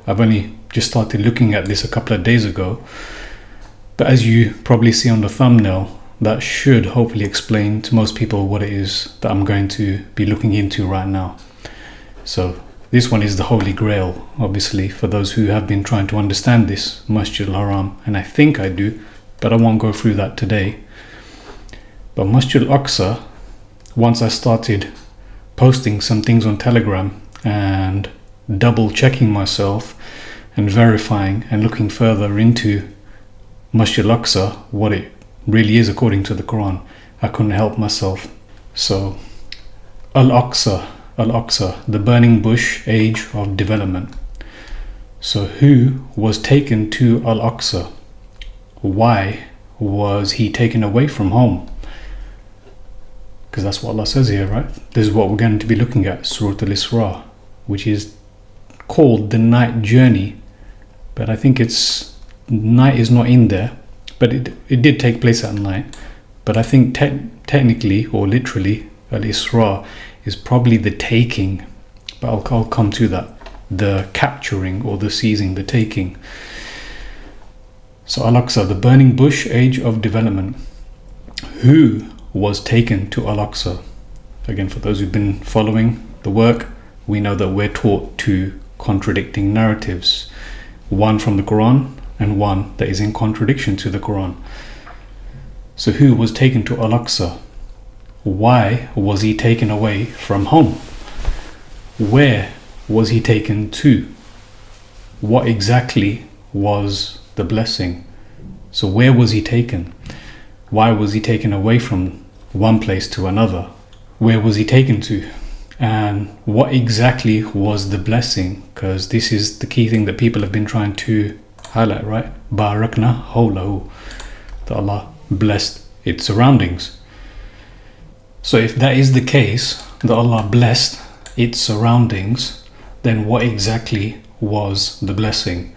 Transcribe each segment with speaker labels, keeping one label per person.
Speaker 1: I've only just started looking at this a couple of days ago. But as you probably see on the thumbnail, that should hopefully explain to most people what it is that I'm going to be looking into right now. So this one is the Holy Grail, obviously, for those who have been trying to understand this Masjid al-Haram, and I think I do, but I won't go through that today. But Masjid al-Aqsa, once I started posting some things on Telegram and double checking myself and verifying and looking further into Masjid al-Aqsa, what it really is according to the Qur'an, I couldn't help myself. So Al-Aqsa, the burning bush, age of development. So who was taken to Al-Aqsa? Why was he taken away from home? Because that's what Allah says here, right? This is what we're going to be looking at, Surah Al-Isra, which is called the night journey, but I think it's night is not in there, but it did take place at night. But I think technically or literally Al-Isra is probably the taking, but I'll come to that, the capturing or the seizing, the taking. So Al-Aqsa, the burning bush, age of development. Who was taken to Al-Aqsa? Again, for those who've been following the work, we know that we're taught two contradicting narratives, one from the Quran and one that is in contradiction to the Quran. So who was taken to Al-Aqsa? Why was he taken away from home? Where was he taken to? What exactly was the blessing? So where was he taken? Why was he taken away from one place to another? Where was he taken to? And what exactly was the blessing? Because this is the key thing that people have been trying to highlight, right? Barakna hawlahu, that Allah blessed its surroundings. So if that is the case, that Allah blessed its surroundings, then what exactly was the blessing?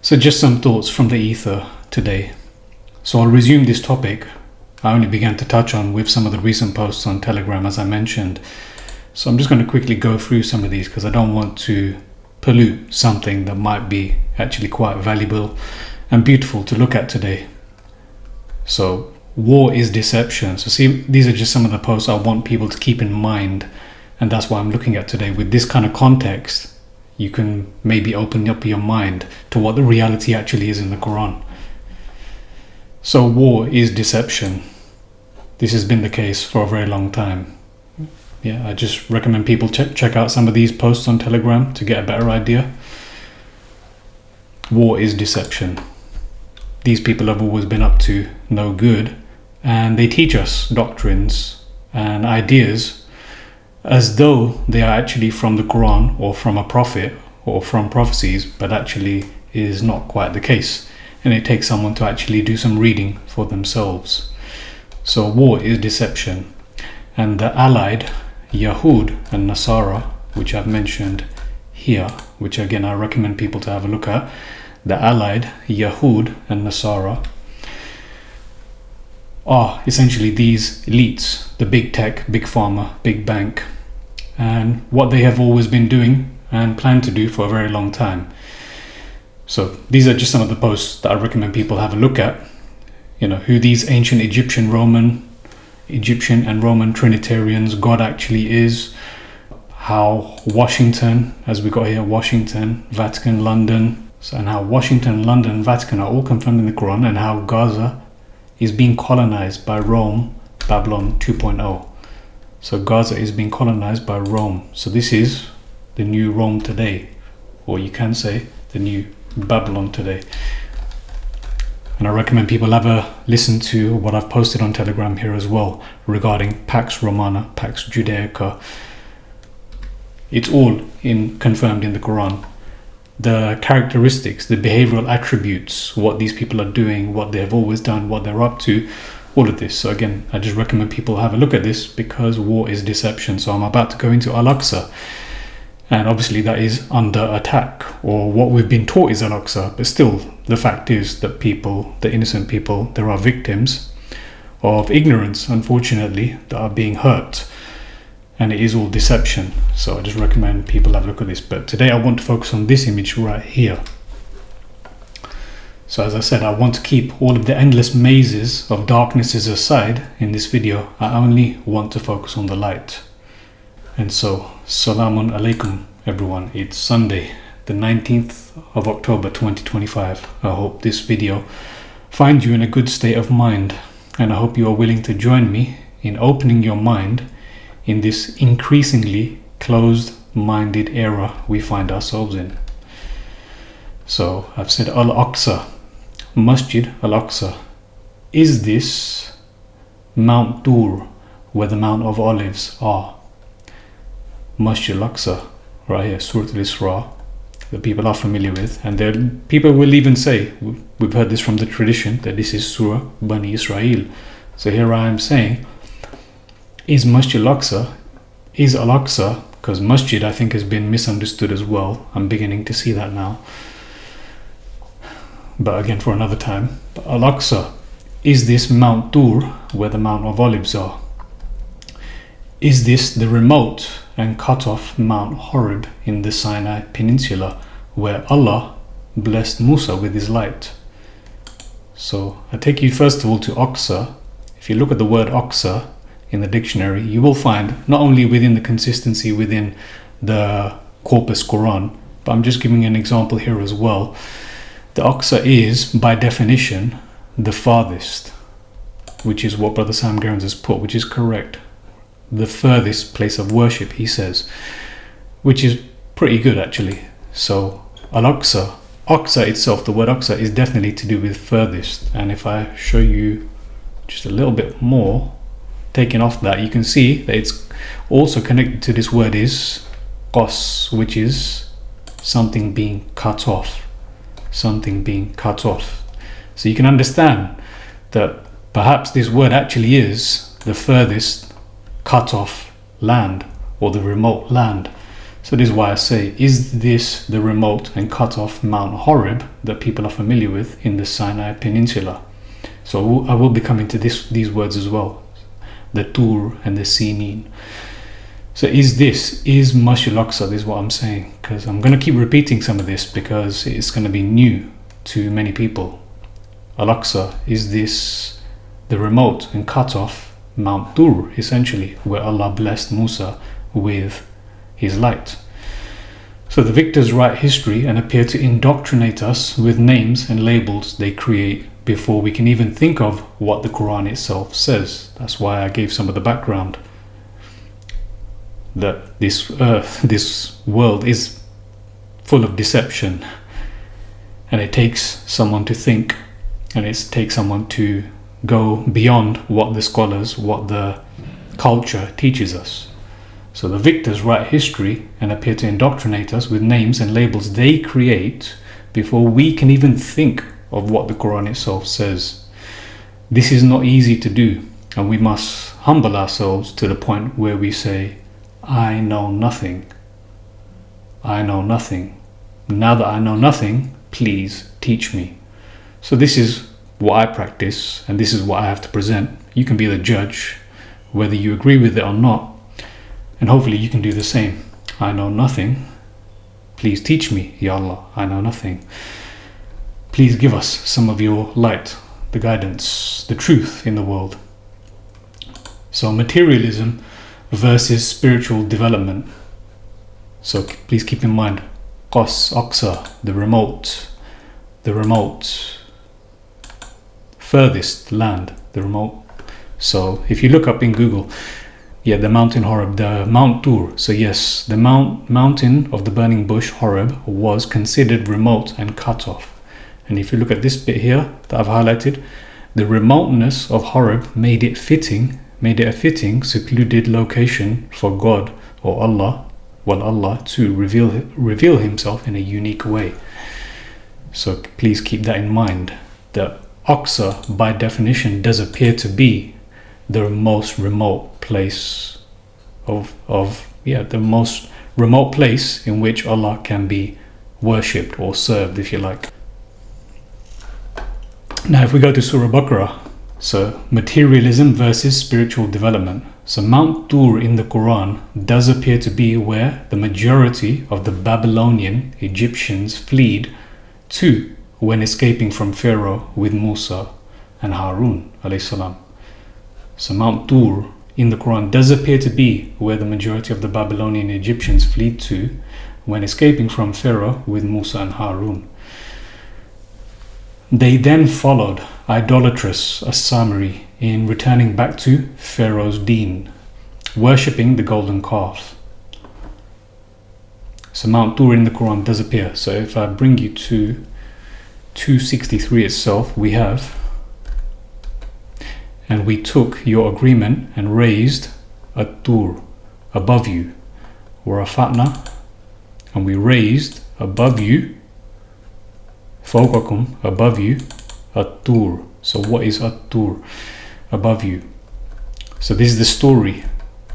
Speaker 1: So just some thoughts from the ether today. So I'll resume this topic I only began to touch on with some of the recent posts on Telegram, as I mentioned. So I'm just going to quickly go through some of these because I don't want to pollute something that might be actually quite valuable and beautiful to look at today. So war is deception. So see, these are just some of the posts I want people to keep in mind, and that's what I'm looking at today. With this kind of context, you can maybe open up your mind to what the reality actually is in the Quran. So war is deception. This has been the case for a very long time. Yeah, I just recommend people check out some of these posts on Telegram to get a better idea. War is deception. These people have always been up to no good, and they teach us doctrines and ideas as though they are actually from the Quran or from a prophet or from prophecies, but actually is not quite the case. And it takes someone to actually do some reading for themselves. So war is deception. And the allied Yahud and Nasara, which I've mentioned here, which again I recommend people to have a look at, the allied Yahud and Nasara are essentially these elites, the big tech, big pharma, big bank, and what they have always been doing and plan to do for a very long time. So these are just some of the posts that I recommend people have a look at. You know, who these ancient Egyptian and Roman Trinitarians God actually is, how Washington, as we got here, Washington, Vatican, London, and how Washington, London, Vatican are all confirmed in the Quran, and how Gaza is being colonized by Rome, Babylon 2.0. So Gaza is being colonized by Rome. So this is the new Rome today, or you can say the new Babylon today. And I recommend people have a listen to what I've posted on Telegram here as well regarding Pax Romana, Pax Judaica. It's all confirmed in the Quran. The characteristics, the behavioral attributes, what these people are doing, what they have always done, what they're up to, all of this. So again, I just recommend people have a look at this because war is deception. So I'm about to go into Al-Aqsa. And obviously that is under attack, or what we've been taught is Al-Aqsa. But still, the fact is that people, the innocent people, there are victims of ignorance, unfortunately, that are being hurt. and it is all deception. So I just recommend people have a look at this. But today I want to focus on this image right here. So as I said, I want to keep all of the endless mazes of darknesses aside in this video. I only want to focus on the light. And so, Salamun Alaikum everyone. It's Sunday, the 19th of October 2025. I hope this video finds you in a good state of mind, and I hope you are willing to join me in opening your mind in this increasingly closed-minded era we find ourselves in. So I've said Al-Aqsa, Masjid Al-Aqsa. Is this Mount ṭūwr, where the Mount of Olives are? Masjid Al-Aqsa, right here, Surat Al-Isra, that people are familiar with, and people will even say, we've heard this from the tradition, that this is Surah Bani Israel. So here I am saying, is Masjid Al-Aqsa, is Al-Aqsa, because Masjid I think has been misunderstood as well. I'm beginning to see that now. But again, for another time. But Al-Aqsa, is this Mount ṭūwr, where the Mount of Olives are? Is this the remote and cut off Mount Horeb in the Sinai Peninsula, where Allah blessed Musa with his light? So I take you first of all to Aqsa. If you look at the word Aqsa in the dictionary, you will find not only within the consistency within the corpus Qur'an, but I'm just giving an example here as well. The Aqsa is, by definition, the farthest, which is what Brother Sam Gerrans has put, which is correct. The furthest place of worship, he says, which is pretty good actually. So Al-Aqsa, Aqsa itself, the word Aqsa is definitely to do with furthest. And if I show you just a little bit more, taking off that, you can see that it's also connected to this word is qas, which is something being cut off. Something being cut off. So you can understand that perhaps this word actually is the furthest cut off land, or the remote land. So this is why I say, is this the remote and cut off Mount Horeb that people are familiar with in the Sinai Peninsula? So I will be coming to these words as well, the ṭūwr and the Sīyynīn. So is Masjid Al-Aqsa, this is what I'm saying, because I'm going to keep repeating some of this because it's going to be new to many people. Al-Aqsa, is this the remote and cut off Mount ṭūwr, essentially, where Allah blessed Musa with his light? So the victors write history and appear to indoctrinate us with names and labels they create before we can even think of what the Quran itself says. That's why I gave some of the background, that this earth, this world is full of deception, and it takes someone to think, and it takes someone to go beyond what the scholars, what the culture teaches us. So the victors write history and appear to indoctrinate us with names and labels they create before we can even think of what the Quran itself says. This is not easy to do, and we must humble ourselves to the point where we say, I know nothing. I know nothing. Now that I know nothing, please teach me. So this is what I practice, and this is what I have to present. You can be the judge, whether you agree with it or not, and hopefully you can do the same. I know nothing. Please teach me, Ya Allah. I know nothing. Please give us some of your light, the guidance, the truth in the world. So materialism versus spiritual development. So please keep in mind, Aqsa, the remote, furthest land, the remote. So if you look up in Google, the mountain Horeb, the Mount ṭūwr. So yes, the mountain of the burning bush Horeb was considered remote and cut off. And if you look at this bit here that I've highlighted, the remoteness of Horeb made it a fitting, secluded location for God, or Allah, to reveal himself in a unique way. So please keep that in mind, that Aqsa by definition does appear to be the most remote place the most remote place in which Allah can be worshipped or served, if you like. Now if we go to Surah Baqarah, so materialism versus spiritual development. So Mount ṭūwr in the Qur'an does appear to be where the majority of the Babylonian Egyptians fled to when escaping from Pharaoh with Musa and Harun alayhi salam. So Mount ṭūwr in the Quran does appear to be where the majority of the Babylonian Egyptians fled to when escaping from Pharaoh with Musa and Harun. They then followed idolatrous Asamari in returning back to Pharaoh's deen, worshipping the golden calf. So Mount ṭūwr in the Quran does appear. So if I bring you to 263 itself, we have, and we took your agreement and raised a ṭūwr above you, وَرَفَعْنَا, and we raised above you, فَوْقَكُمْ, above you, a ṭūwr. So what is a ṭūwr? Above you. So this is the story.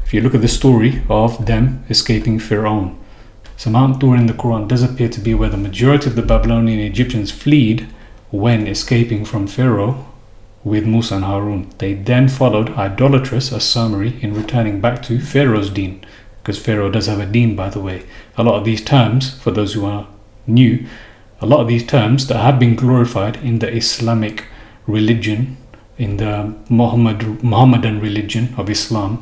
Speaker 1: If you look at the story of them escaping Pharaoh. So Mount ṭūwr in the Quran does appear to be where the majority of the Babylonian Egyptians fled when escaping from Pharaoh with Musa and Harun. They then followed idolatrous Asamari in returning back to Pharaoh's deen, because Pharaoh does have a deen, by the way. A lot of these terms, for those who are new, a lot of these terms that have been glorified in the Islamic religion, in the Muhammadan religion of Islam,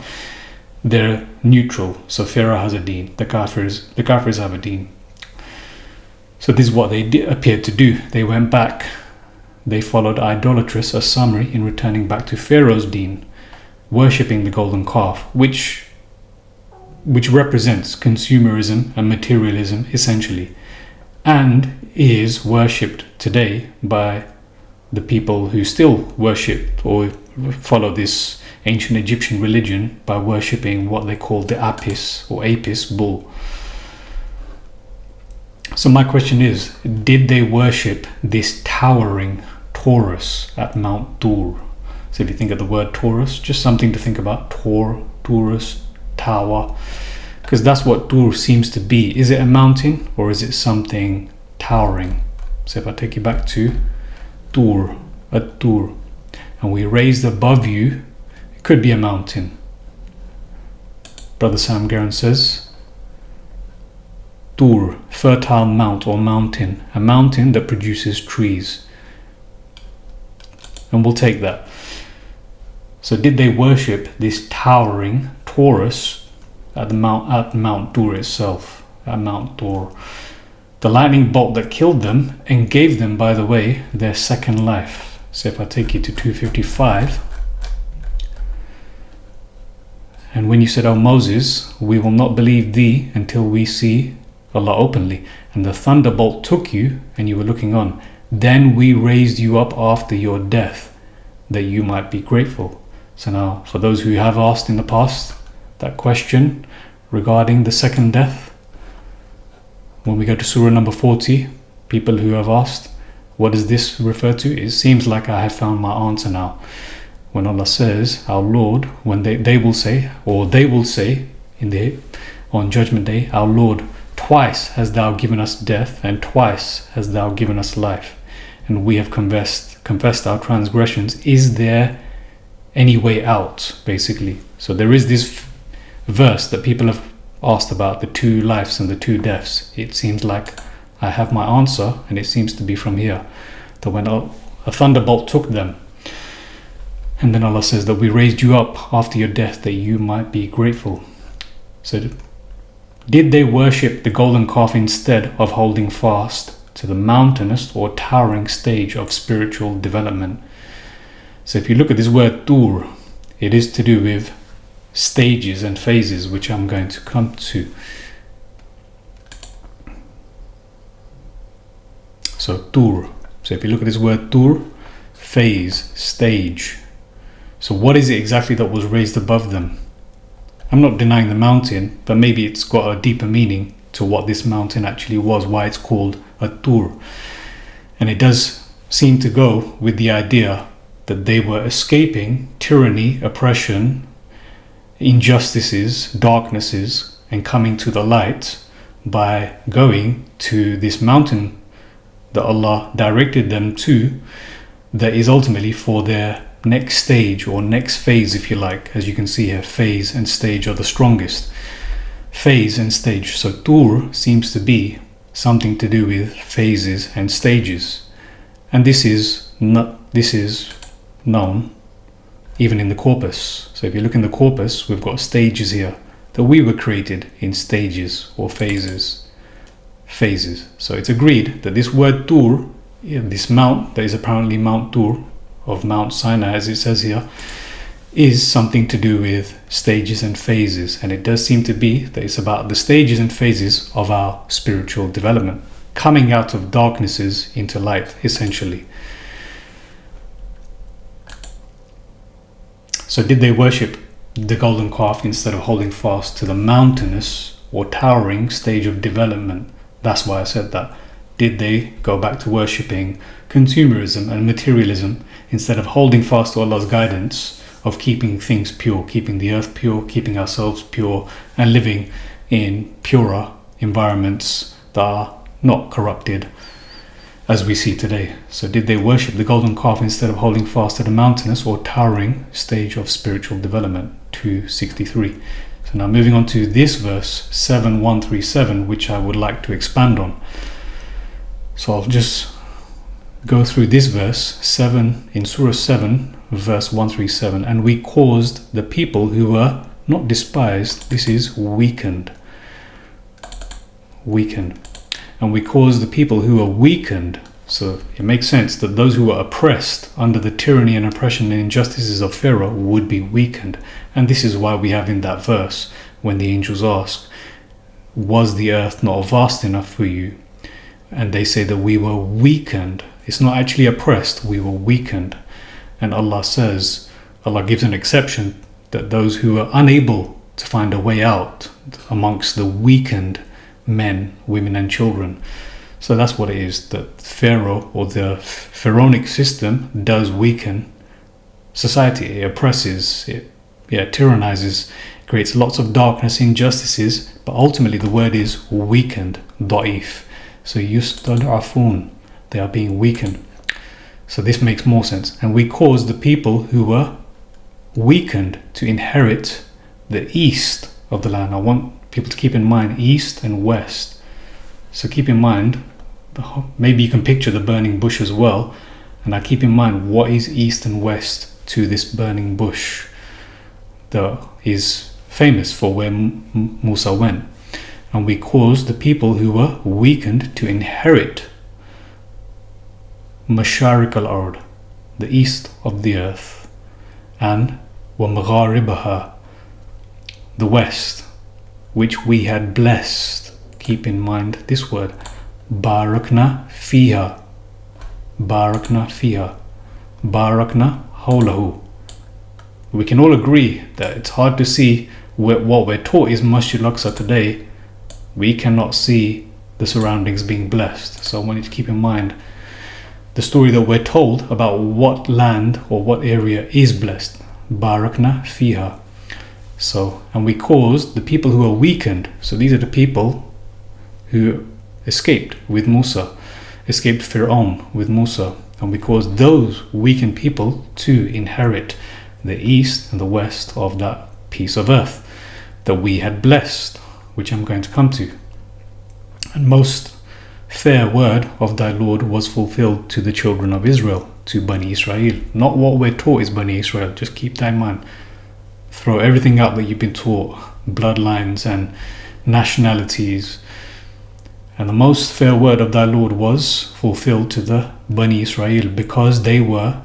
Speaker 1: they're neutral. So Pharaoh has a deen, the Kafirs have a deen. So this is what they appeared to do. They went back. They followed idolatrous Asamari in returning back to Pharaoh's deen, worshipping the golden calf, which represents consumerism and materialism essentially, and is worshipped today by the people who still worship or follow this ancient Egyptian religion by worshipping what they call the Apis or Apis bull. So my question is, did they worship this towering Taurus at Mount ṭūwr? So if you think of the word Taurus, just something to think about. Taurus, tower, because that's what ṭūwr seems to be. Is it a mountain or is it something towering? So if I take you back to ṭūwr, at ṭūwr, and we raised above you, it could be a mountain. Brother Sam Garan says ṭūwr, fertile mount or mountain, a mountain that produces trees. And we'll take that. So did they worship this towering Taurus at Mount ṭūwr itself, at Mount ṭūwr? The lightning bolt that killed them and gave them, by the way, their second life. So if I take you to 255, and when you said, "O Moses, we will not believe thee until we see Allah openly, and the thunderbolt took you and you were looking on. Then we raised you up after your death, that you might be grateful." So now, for those who have asked in the past that question regarding the second death, when we go to Surah number 40, people who have asked, what does this refer to? It seems like I have found my answer now. When Allah says, our Lord, when they will say on Judgment Day, our Lord, twice hast thou given us death, and twice hast thou given us life, and we have confessed our transgressions. Is there any way out, basically? So there is this verse that people have asked about, the two lives and the two deaths. It seems like I have my answer, and it seems to be from here, that when a thunderbolt took them, and then Allah says that we raised you up after your death that you might be grateful. So did they worship the golden calf instead of holding fast to the mountainous or towering stage of spiritual development? So if you look at this word ṭūwr, it is to do with stages and phases, which I'm going to come to. So ṭūwr. So if you look at this word ṭūwr, phase, stage. So what is it exactly that was raised above them? I'm not denying the mountain, but maybe it's got a deeper meaning to what this mountain actually was, why it's called a ṭūwr. And it does seem to go with the idea that they were escaping tyranny, oppression, injustices, darknesses, and coming to the light by going to this mountain that Allah directed them to, that is ultimately for their next stage or next phase, if you like. As you can see here, phase and stage are the strongest. Phase and stage. So ṭūwr seems to be something to do with phases and stages. And this is known even in the corpus. So if you look in the corpus, we've got stages here, that we were created in stages or phases. So it's agreed that this word ṭūwr, this mount that is apparently Mount ṭūwr of Mount Sinai, as it says here, is something to do with stages and phases. And it does seem to be that it's about the stages and phases of our spiritual development, coming out of darknesses into light, essentially. So did they worship the golden calf instead of holding fast to the mountainous or towering stage of development? That's why I said that. Did they go back to worshipping consumerism and materialism instead of holding fast to Allah's guidance of keeping things pure, keeping the earth pure, keeping ourselves pure, and living in purer environments that are not corrupted as we see today? So did they worship the golden calf instead of holding fast to the mountainous or towering stage of spiritual development? 263. So now moving on to this verse 7137, which I would like to expand on. So I'll just go through this verse 7 in Surah 7 verse 137. And we caused the people who were not despised, this is weakened, and we caused the people who were weakened. So it makes sense that those who were oppressed under the tyranny and oppression and injustices of Pharaoh would be weakened. And this is why we have in that verse, when the angels ask, was the earth not vast enough for you? And they say that we were weakened. It's not actually oppressed, we were weakened. And Allah says, Allah gives an exception, that those who are unable to find a way out amongst the weakened men, women and children. So that's what it is, that Pharaoh or the pharaonic system does weaken society. It oppresses, it tyrannizes, creates lots of darkness, injustices, but ultimately the word is weakened, da'if. So yustad'afun, they are being weakened. So this makes more sense. And we caused the people who were weakened to inherit the east of the land. I want people to keep in mind east and west. So keep in mind, maybe you can picture the burning bush as well. And now keep in mind, what is east and west to this burning bush that is famous for where Musa went? And we caused the people who were weakened to inherit Masharik al-Ard, the east of the earth, and wa magharibaha, the west, which we had blessed. Keep in mind this word, barakna fiha, barakna fiha, barakna hawlahu. We can all agree that it's hard to see what we're taught is Masjid Al-Aqsa today. We cannot see the surroundings being blessed. So I want you to keep in mind the story that we're told about what land or what area is blessed. Barakna fiha. So, and we caused the people who are weakened. So these are the people who escaped with Musa, escaped Fir'aun with Musa. And we caused those weakened people to inherit the east and the west of that piece of earth that we had blessed, which I'm going to come to. And most fair word of thy Lord was fulfilled to the children of Israel, to Bani Israel. Not what we're taught is Bani Israel. Just keep that in mind. Throw everything out that you've been taught, bloodlines and nationalities. And the most fair word of thy Lord was fulfilled to the Bani Israel, because they were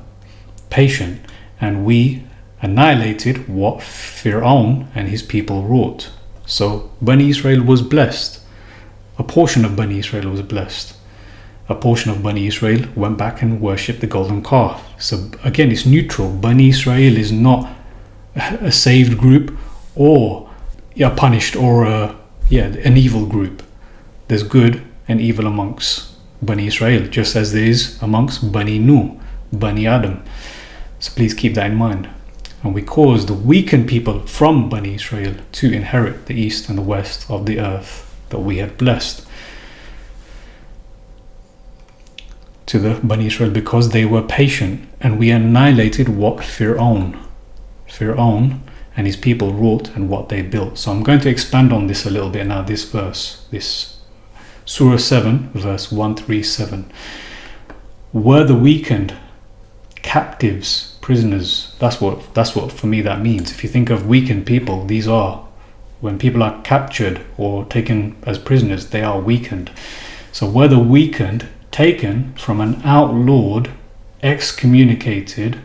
Speaker 1: patient, and we annihilated what Fir'aun and his people wrought. So Bani Israel was blessed. A portion of Bani Israel was blessed. A portion of Bani Israel went back and worshipped the golden calf. So again, it's neutral. Bani Israel is not a saved group or a punished or an evil group. There's good and evil amongst Bani Israel, just as there is amongst Bani Nuh, Bani Adam. So please keep that in mind. And we caused the weakened people from Bani Israel to inherit the east and the west of the earth that we had blessed. to the Bani Israel because they were patient, and we annihilated what Fir'aun and his people wrought and what they built. So I'm going to expand on this a little bit now, this verse, this Surah 7 verse 137. Were the weakened captives, prisoners? That's what for me that means. If you think of weakened people, these are when people are captured or taken as prisoners, they are weakened. So were the weakened taken from an outlawed, excommunicated,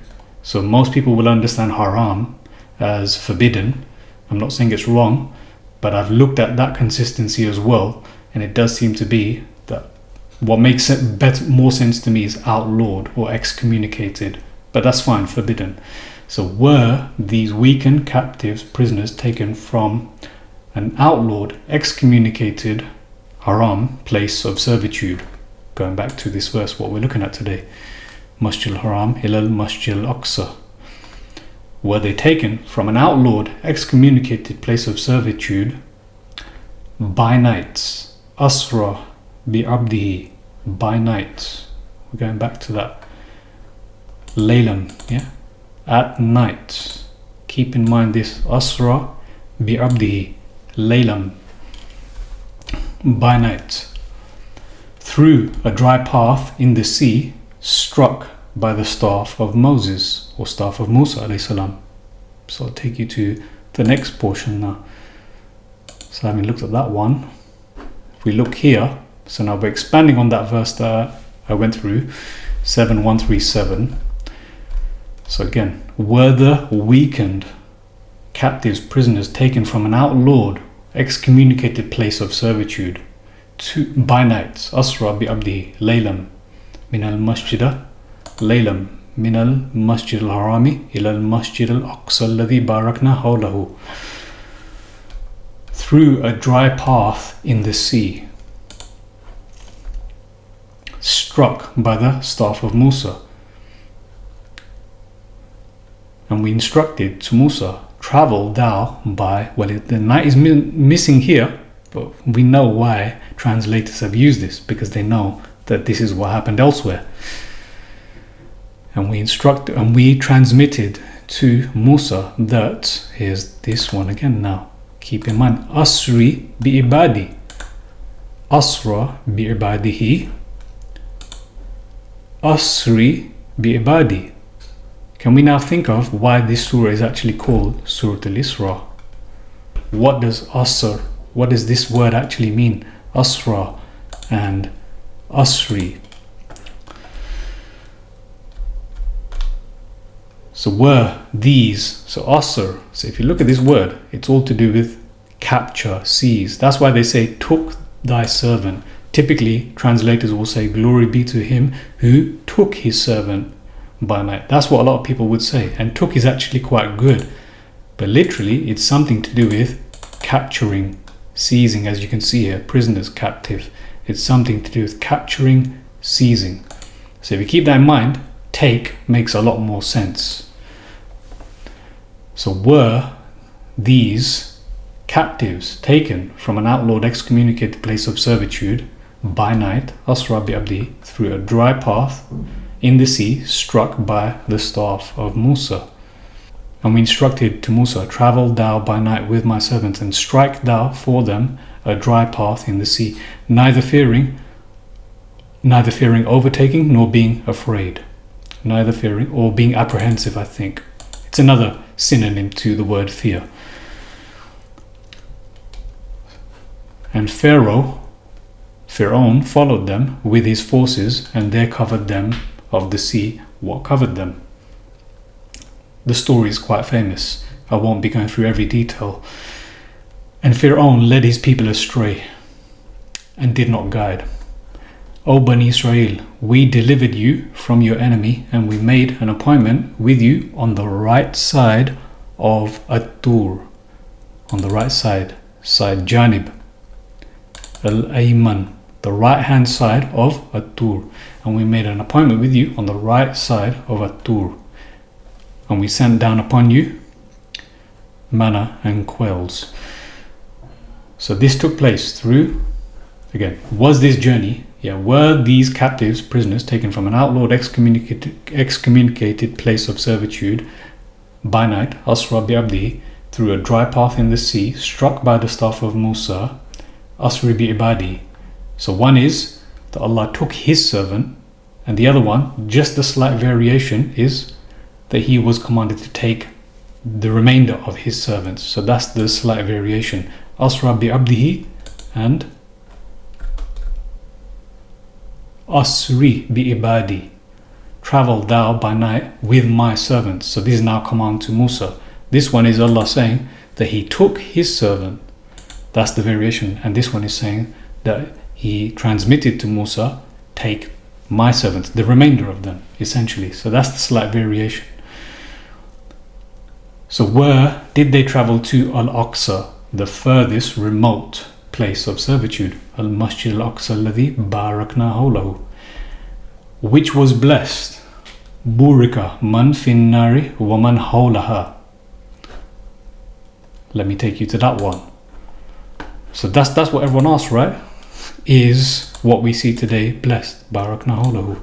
Speaker 1: so most people will understand haram as forbidden. I'm not saying it's wrong, but I've looked at that consistency as well, and it does seem to be that what makes it more sense to me is outlawed or excommunicated, but that's fine, forbidden. So were these weakened captives, prisoners taken from an outlawed, excommunicated, haram place of servitude? Going back to this verse, what we're looking at today, Masjid al-Haram ilal Masjid al-Aqsa. Were they taken from an outlawed, excommunicated place of servitude by night? Asra bi abdihi, by night. We're going back to that. Laylam, yeah? At night. Keep in mind this. Asra bi abdihi, laylam, by night. Through a dry path in the sea, struck by the staff of Moses, or staff of Musa alayhi salam. So I'll take you to the next portion now. So having looked at that one, if we look here, so now we're expanding on that verse that I went through, 7137. So again, were the weakened captives, prisoners taken from an outlawed, excommunicated place of servitude by night, Asra bi abdi, laylam, min al-masjida, laylam, min al-masjid al-harami, ila al-masjid al-aqsa alladhi barakna hawlahu. Through a dry path in the sea, struck by the staff of Musa. And we instructed to Musa, travel thou by, well, the night is missing here, but we know why translators have used this, because they know that this is what happened elsewhere. And we transmitted to Musa that, here's this one again now, keep in mind, Asri bi ibadi, Asra bi ibadihi, Asri bi ibadi. Can we now think of why this surah is actually called Surah Al-Isra? What does Asr, what does this word actually mean? Asra and Asri. So were these, so Asr, so if you look at this word, it's all to do with capture, seize. That's why they say, took thy servant. Typically, translators will say, glory be to him who took his servant by night. That's what a lot of people would say, and took is actually quite good, but literally it's something to do with capturing, seizing, as you can see here, prisoners, captive. It's something to do with capturing, seizing. So if you keep that in mind, take makes a lot more sense. So were these captives taken from an outlawed, excommunicated place of servitude by night, Asra bi abdi, through a dry path in the sea, struck by the staff of Musa. And we instructed to Musa, travel thou by night with my servants, and strike thou for them a dry path in the sea, neither fearing overtaking nor being afraid. Neither fearing or being apprehensive, I think. It's another synonym to the word fear. And Pharaoh followed them with his forces, and there covered them of the sea what covered them. The story is quite famous. I won't be going through every detail. And Pharaoh led his people astray and did not guide. O Bani Israel, we delivered you from your enemy, and we made an appointment with you on the right side of ṭūwr, on the right side janib, al-ayman, the right hand side of ṭūwr, and we made an appointment with you on the right side of ṭūwr, and we sent down upon you manna and quails. So this took place through, again, was this journey were these captives, prisoners, taken from an outlawed, excommunicated place of servitude by night, Asra bi abdi, through a dry path in the sea, struck by the staff of Musa, Asri bi ibadi. So one is that Allah took his servant, and the other one, just the slight variation, is that he was commanded to take the remainder of his servants. So that's the slight variation. Asra bi abdihi and Asri bi ibadi. Travel thou by night with my servants. So this is now command to Musa. This one is Allah saying that he took his servant. That's the variation. And this one is saying that he transmitted to Musa, take my servants, the remainder of them, essentially. So that's the slight variation. So where did they travel to? Al-Aqsa, the furthest remote place of servitude. Al-Masjid al-Aqsa alladhi barakna hawlahu, which was blessed. Burika man fin nari wa man hawlaha. Let me take you to that one. So that's what everyone asks, right? Is what we see today blessed? Barakna hawlahu.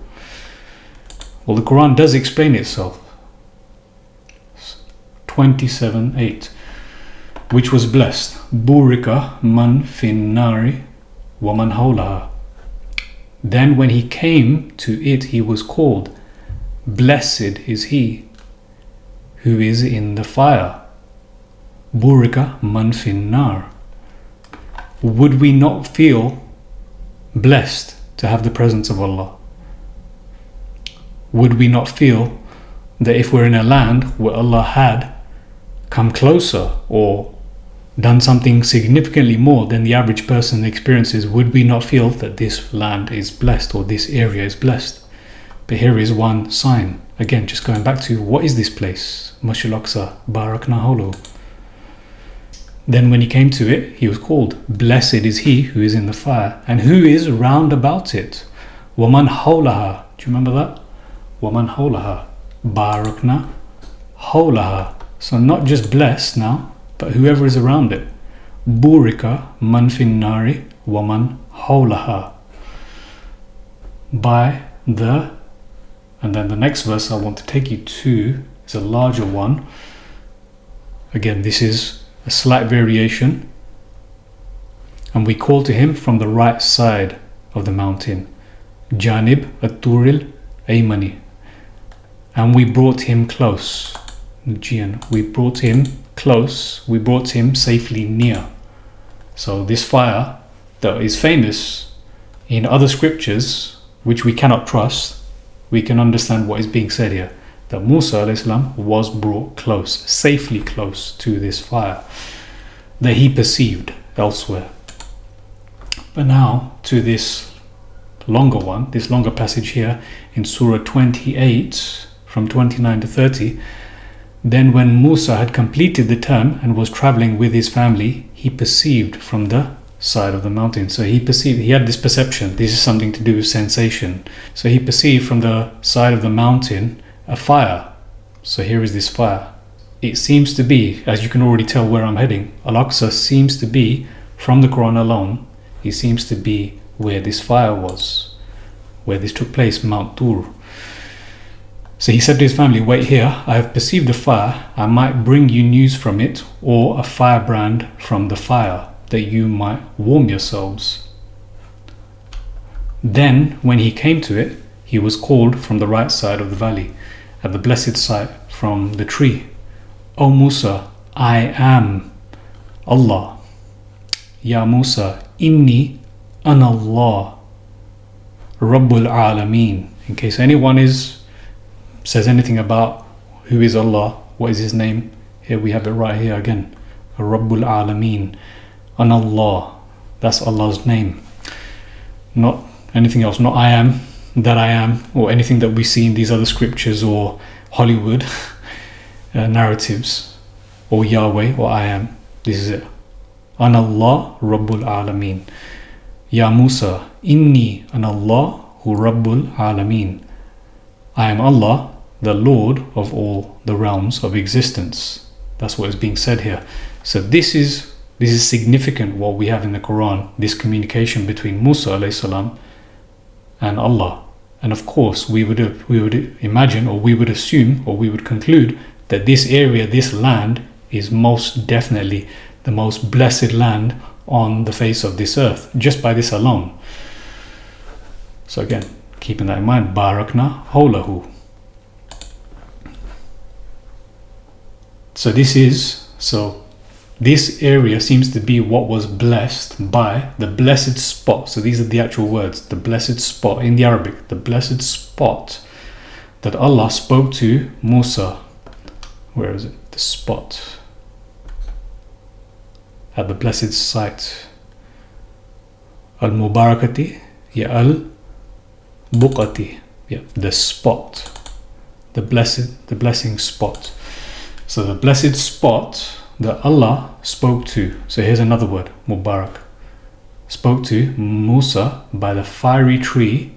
Speaker 1: Well, the Quran does explain itself. 27:8, which was blessed. Burika man fin nari wa man hawlaha. Then when he came to it, he was called, blessed is he who is in the fire. Burika man fin nar. Would we not feel blessed to have the presence of Allah? Would we not feel that if we're in a land where Allah had come closer or done something significantly more than the average person experiences, would we not feel that this land is blessed or this area is blessed? But here is one sign. Again, just going back to, what is this place? Masjid al-Aqsa, barakna hawlahu. Then when he came to it, he was called, blessed is he who is in the fire and who is round about it. Waman hawlaha. Do you remember that? Waman hawlaha. Barakna hawlaha. So not just blessed now, but whoever is around it. Burika man fin nari waman hawlaha. By the, and then the next verse I want to take you to is a larger one. Again, this is a slight variation. And we call to him from the right side of the mountain. Janib at-ṭūwr al-aymani. And we brought him close. We brought him close. We brought him safely near. So this fire that is famous in other scriptures, which we cannot trust, we can understand what is being said here. That Musa a.s. was brought close, safely close to this fire that he perceived elsewhere. But now to this longer one, this longer passage here in Surah 28 from 29 to 30. Then when Musa had completed the term and was traveling with his family, he perceived from the side of the mountain. So he had this perception. This is something to do with sensation. So he perceived from the side of the mountain a fire. So here is this fire. It seems to be, as you can already tell where I'm heading, Al-Aqsa seems to be, from the Quran alone, it seems to be where this fire was, where this took place, Mount ṭūwr. So he said to his family, wait here, I have perceived a fire, I might bring you news from it, or a firebrand from the fire, that you might warm yourselves. Then, when he came to it, he was called from the right side of the valley, at the blessed side from the tree. O Musa, I am Allah. Ya Musa, inni ana Allah, Rabbul Alameen. In case anyone says anything about who is Allah, what is his name, here we have it right here again. Rabbul Alameen. An Allah. That's Allah's name. Not anything else. Not I am, that I am, or anything that we see in these other scriptures or Hollywood narratives, or Yahweh, or I am. This is it. An Allah Rabbul Alameen. Ya Musa, inni an Allahu Rabbul Alameen. I am Allah, the Lord of all the realms of existence. That's what is being said here. So this is significant, what we have in the Quran, this communication between Musa alayhi salam and Allah. And of course, we would imagine, or we would assume, or we would conclude that this area, this land, is most definitely the most blessed land on the face of this earth, just by this alone. So again, keeping that in mind, Barakna hawlahu. So this area seems to be what was blessed by the blessed spot. So these are the actual words, the blessed spot in the Arabic, the blessed spot that Allah spoke to Musa. Where is it? The spot. At the blessed site. Al-Mubarakati, ya al-Buqati. Yeah, the spot. The blessing spot. So the blessed spot that Allah spoke to. So here's another word, Mubarak. Spoke to Musa by the fiery tree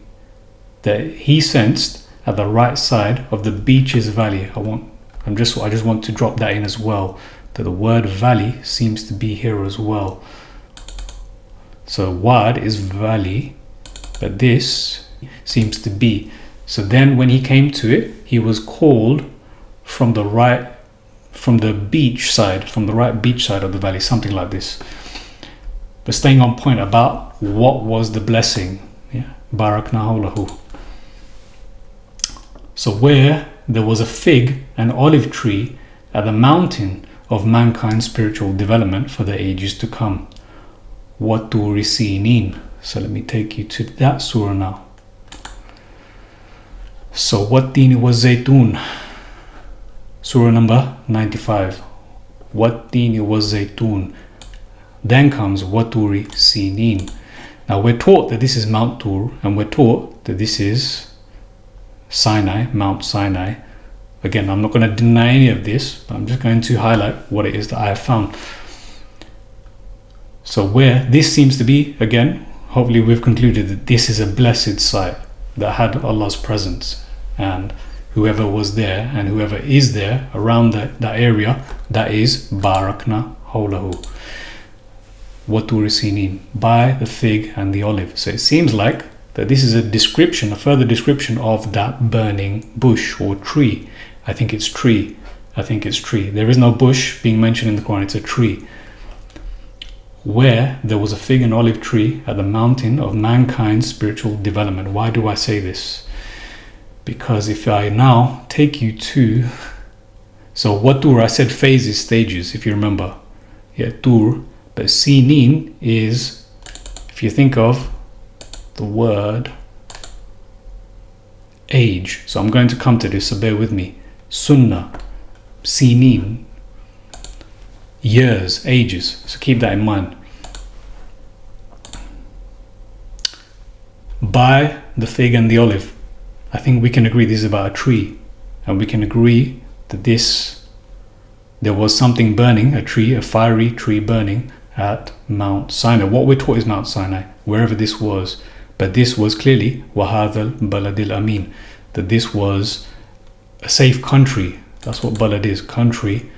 Speaker 1: that he sensed at the right side of the beach's valley. I just want to drop that in as well, that the word valley seems to be here as well. So wad is valley, but this seems to be. So then when he came to it, he was called from the right beach side of the valley, something like this. But staying on point about what was the blessing. Yeah, Barakna hawlahu. So where there was a fig and olive tree at the mountain of mankind's spiritual development for the ages to come. ṭūwr Sīyynīn. So let me take you to that surah now. So وَالتِّينِ وَالزَّيْتُونِ. Surah number 95. وَالتِّينِ وَالزَّيْتُونِ. Then comes ṭūwr Sīyynīn. Now we're taught that this is Mount Ṭūwr, and we're taught that this is Sinai, Mount Sinai. Again, I'm not going to deny any of this, but I'm just going to highlight what it is that I have found. So where this seems to be, again, hopefully we've concluded that this is a blessed site that had Allah's presence, and whoever was there and whoever is there around that area, that is Barakna hawlahu. ṭūwr Sīyynīn, by the fig and the olive. So it seems like that this is a further description of that burning bush or tree. I think it's tree. There is no bush being mentioned in the Quran, it's a tree. Where there was a fig and olive tree at the mountain of mankind's spiritual development. Why do I say this? Because if I now take you to... So what ṭūwr, I said phases, stages, if you remember. Yeah, ṭūwr. But Sīyynīn is, if you think of the word age. So I'm going to come to this, so bear with me. Sunnah, Sīyynīn, years, ages. So keep that in mind. By the fig and the olive. I think we can agree this is about a tree. And we can agree that there was something burning, a tree, a fiery tree burning at Mount Sinai. What we're taught is Mount Sinai, wherever this was. But this was clearly وَهَذَا الْبَلَدِ الْأَمِينَ, that this was a safe country. That's what balad is, country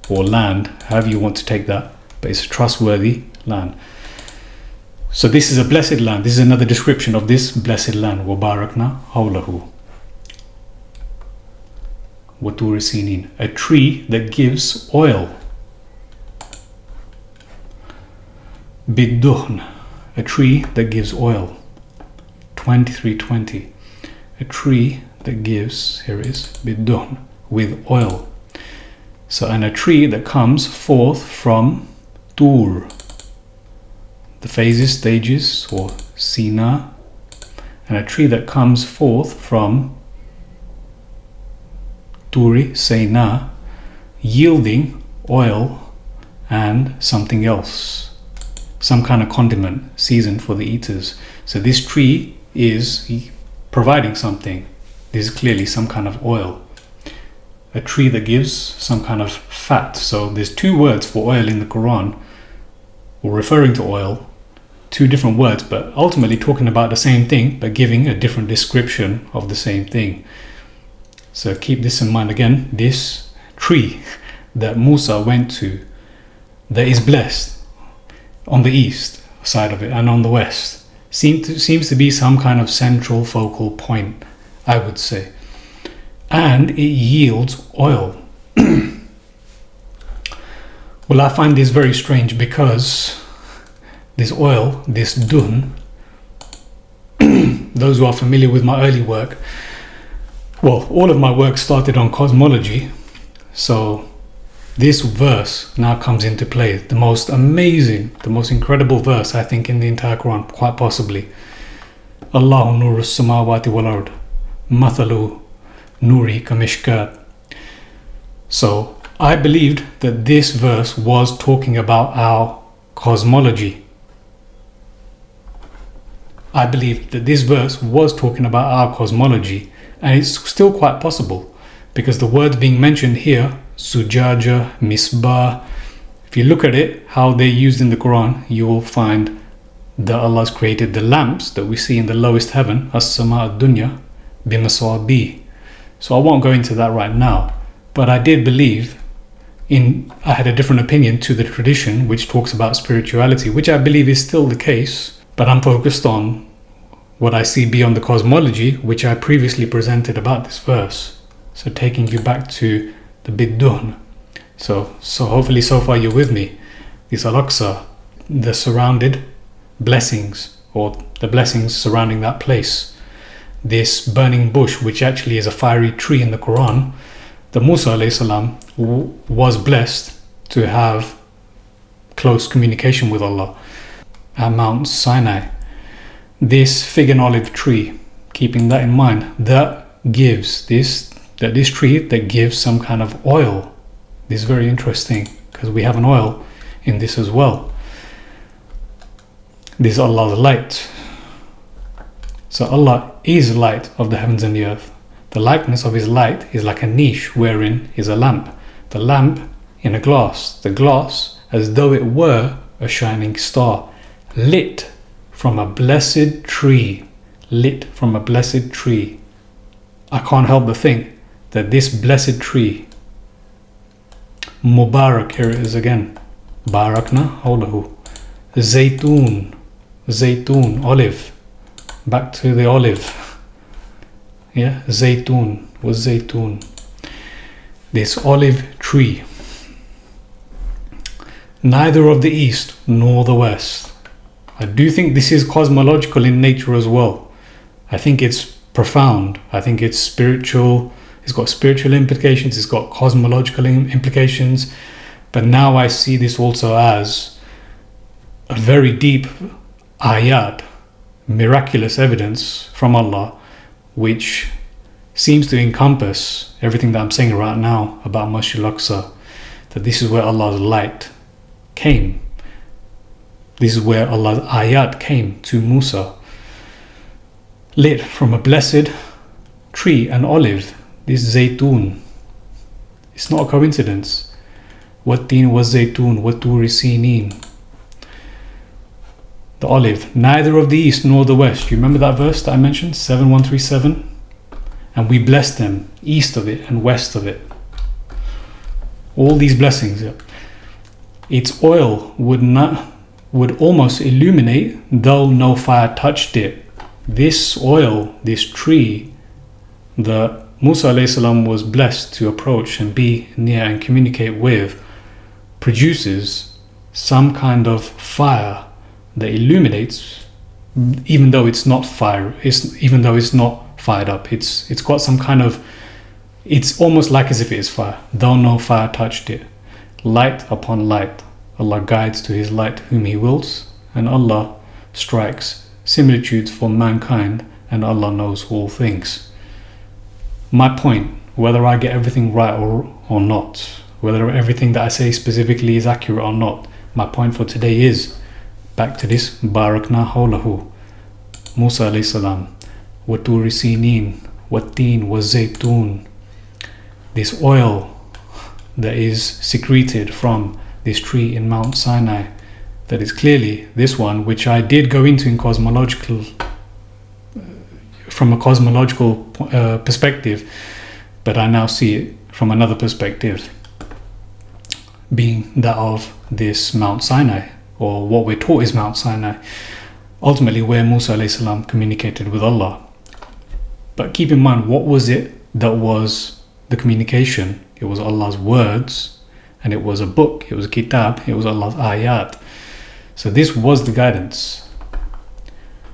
Speaker 1: or land, however you want to take that, but it's a trustworthy land. So this is a blessed land. This is another description of this blessed land. وَبَارَكْنَا hawlahu. ṭūwr Sīyynīn, a tree that gives oil. Bidduhn, a tree that gives oil. 2320, a tree that gives, here it is, bidduhn, with oil. So, and a tree that comes forth from ṭūwr, the phases, stages, or Sina, and a tree that comes forth from ṭūwr Sīyynīn, yielding oil and something else, some kind of condiment seasoned for the eaters. So this tree is providing something. This is clearly some kind of oil. A tree that gives some kind of fat. So there's two words for oil in the Quran, or referring to oil, two different words, but ultimately talking about the same thing, but giving a different description of the same thing. So keep this in mind. Again, this tree that Musa went to, that is blessed on the east side of it and on the west, seems to be some kind of central focal point, I would say. And it yields oil. Well, I find this very strange because this oil, this dun, those who are familiar with my early work, well, all of my work started on cosmology, so this verse now comes into play. The most amazing, the most incredible verse, I think, in the entire Quran, quite possibly. Allahu nuru samawati wal ard, mathalu nuri kamishkat. So I believed that this verse was talking about our cosmology. I believed that this verse was talking about our cosmology, and it's still quite possible because the words being mentioned here, Sujaja, Misbah, if you look at it, how they're used in the Quran, you will find that Allah's created the lamps that we see in the lowest heaven, As-Sama Ad-Dunya, Bimaswabi. So I won't go into that right now, but I did believe I had a different opinion to the tradition which talks about spirituality, which I believe is still the case, but I'm focused on what I see beyond the cosmology, which I previously presented about this verse. So taking you back to the Bidduhn. So hopefully so far you're with me. This Al-Aqsa, the surrounded blessings, or the blessings surrounding that place. This burning bush, which actually is a fiery tree in the Quran, that Musa alayhi salam was blessed to have close communication with Allah at Mount Sinai. This fig and olive tree, keeping that in mind, that gives this tree that gives some kind of oil. This is very interesting because we have an oil in this as well. This is Allah's light. So Allah is light of the heavens and the earth. The likeness of his light is like a niche wherein is a lamp. The lamp in a glass. The glass as though it were a shining star, lit from a blessed tree. Lit from a blessed tree. I can't help but think that this blessed tree, Mubarak, here it is again. Barakna hawlahu. Zaytun, olive. Back to the olive. Yeah, Zaytun was Zaytun. This olive tree. Neither of the east nor the west. I do think this is cosmological in nature as well. I think it's profound. I think it's spiritual. It's got spiritual implications. It's got cosmological implications. But now I see this also as a very deep ayat, miraculous evidence from Allah, which seems to encompass everything that I'm saying right now about Masjid Al-Aqsa, that this is where Allah's light came. This is where Allah's ayat came to Musa, lit from a blessed tree, an olive, this Zaytun. It's not a coincidence. Wat-tin was Zaytun, wat-ṭūwr Sīyynīn. The olive, neither of the east nor the west. You remember that verse that I mentioned, 7137? And we blessed them east of it and west of it. All these blessings. Its oil would almost illuminate, though no fire touched it. This oil, this tree, that Musa alayhi salam was blessed to approach and be near and communicate with, produces some kind of fire that illuminates, even though it's not fire, even though it's not fired up. It's got some kind of, it's almost like as if it is fire, though no fire touched it. Light upon light. Allah guides to his light whom he wills, and Allah strikes similitudes for mankind, and Allah knows all things. My point, whether I get everything right or not, whether everything that I say specifically is accurate or not, my point for today is back to this Barakna hawlahu, Musa alayhi salam, wat-ṭūwr Sīyynīn, wat-tin was Zaytun. This oil that is secreted from this tree in Mount Sinai, that is clearly this one, which I did go into in from a cosmological perspective, but I now see it from another perspective, being that of this Mount Sinai, or what we're taught is Mount Sinai. ultimately where Musa alayhi salam communicated with Allah. But keep in mind, what was it that was the communication? It was Allah's words, and it was a book, it was a kitab, it was Allah's ayat. So this was the guidance.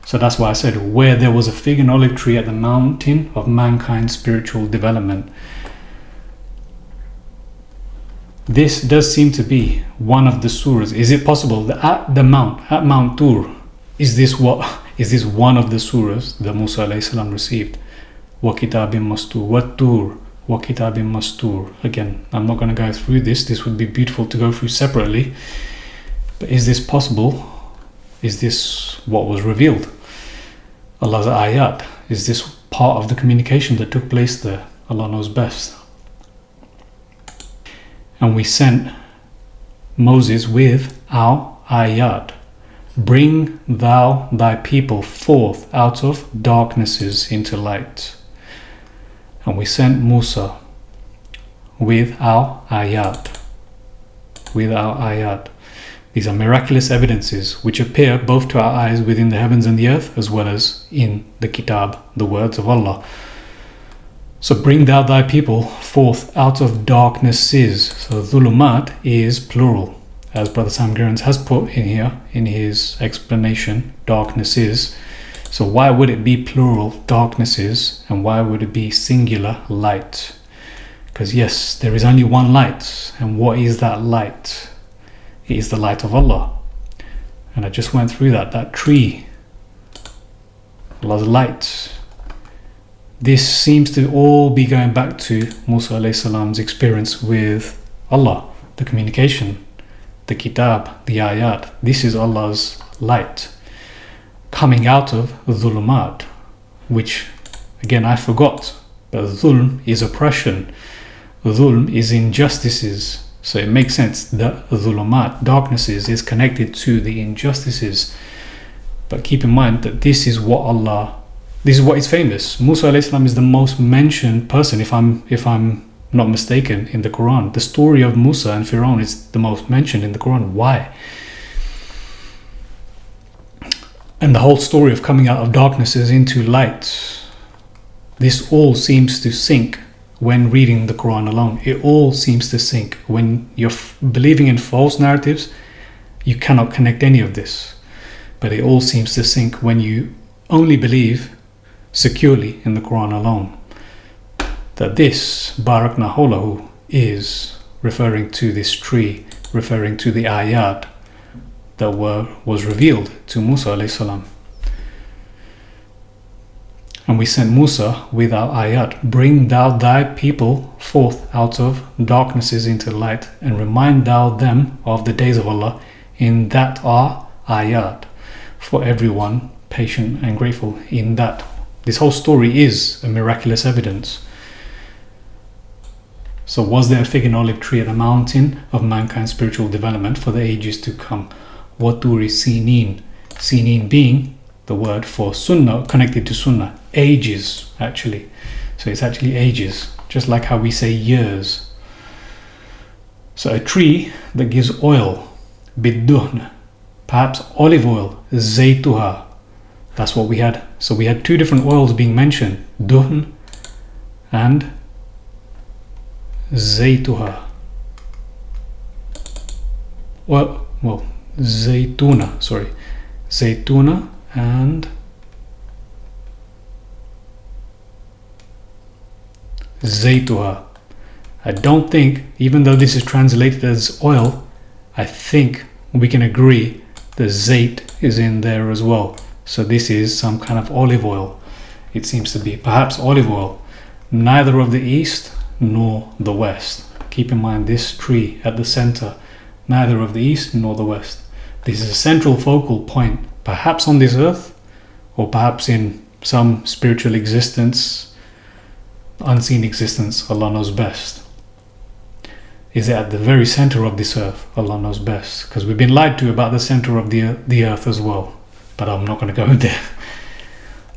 Speaker 1: So that's why I said, where there was a fig and olive tree at the mountain of mankind's spiritual development. This does seem to be one of the surahs. Is it possible that at Mount ṭūwr, is this one of the surahs that Musa alayhi salam received? وَكِتَابٍ مَسْطُورٍ وَالطُّورِ وَكِتَابٍ مَسْطُورٍ. Again, I'm not going to go through this. This would be beautiful to go through separately. But is this possible? Is this what was revealed? Allah's ayat. Is this part of the communication that took place there? Allah knows best. And we sent Moses with our ayat. Bring thou thy people forth out of darknesses into light. And we sent Musa with our ayat. With our ayat. These are miraculous evidences which appear both to our eyes within the heavens and the earth, as well as in the kitab, the words of Allah. So bring thou thy people forth out of darknesses. So dhulumat is plural, as Brother Sam Gerrans has put in here in his explanation, darknesses. So why would it be plural, darknesses, and why would it be singular, light? Because yes, there is only one light. And what is that light? It is the light of Allah. And I just went through that tree, Allah's light. This seems to all be going back to Musa alayhi salam's experience with Allah, the communication, the kitab, the ayat. This is Allah's light coming out of dhulumat, which again I forgot, but dhulm is oppression, dhulm is injustices. So it makes sense that dhulumat, darknesses, is connected to the injustices. But keep in mind that this is what is famous. Musa alayhi salam is the most mentioned person, if I'm not mistaken, in the Qur'an. The story of Musa and Fir'aun is the most mentioned in the Qur'an. Why? And the whole story of coming out of darknesses into light. This all seems to sync when reading the Qur'an alone. It all seems to sync. When you're believing in false narratives, you cannot connect any of this. But it all seems to sync when you only believe securely in the Qur'an alone. That this Barakna Hawlahu is referring to this tree, referring to the ayat that was revealed to Musa alayhi salam. And we sent Musa with our ayat. Bring thou thy people forth out of darknesses into light, and remind thou them of the days of Allah, in that are ayat, for everyone patient and grateful in that. This whole story is a miraculous evidence. So was there a fig and olive tree at the mountain of mankind's spiritual development for the ages to come? وَطُورِ Sīyynīn. Sīyynīn being the word for Sunnah, connected to Sunnah. Ages, actually. So it's actually ages, just like how we say years. So a tree that gives oil, bidduhn, perhaps olive oil, zaytuha. That's what we had. So we had two different oils being mentioned, duhn and zaytuha. Well, zaytuna, sorry. Zaytuna and zaytuha. I don't think, even though this is translated as oil, I think we can agree the zayt is in there as well. So this is some kind of olive oil. It seems to be perhaps olive oil, neither of the east nor the west. Keep in mind this tree at the center, neither of the east nor the west. This is a central focal point, perhaps on this earth, or perhaps in some spiritual existence, unseen existence. Allah knows best. Is it at the very center of this earth? Allah knows best, because we've been lied to about the center of the earth as well. But I'm not going to go there.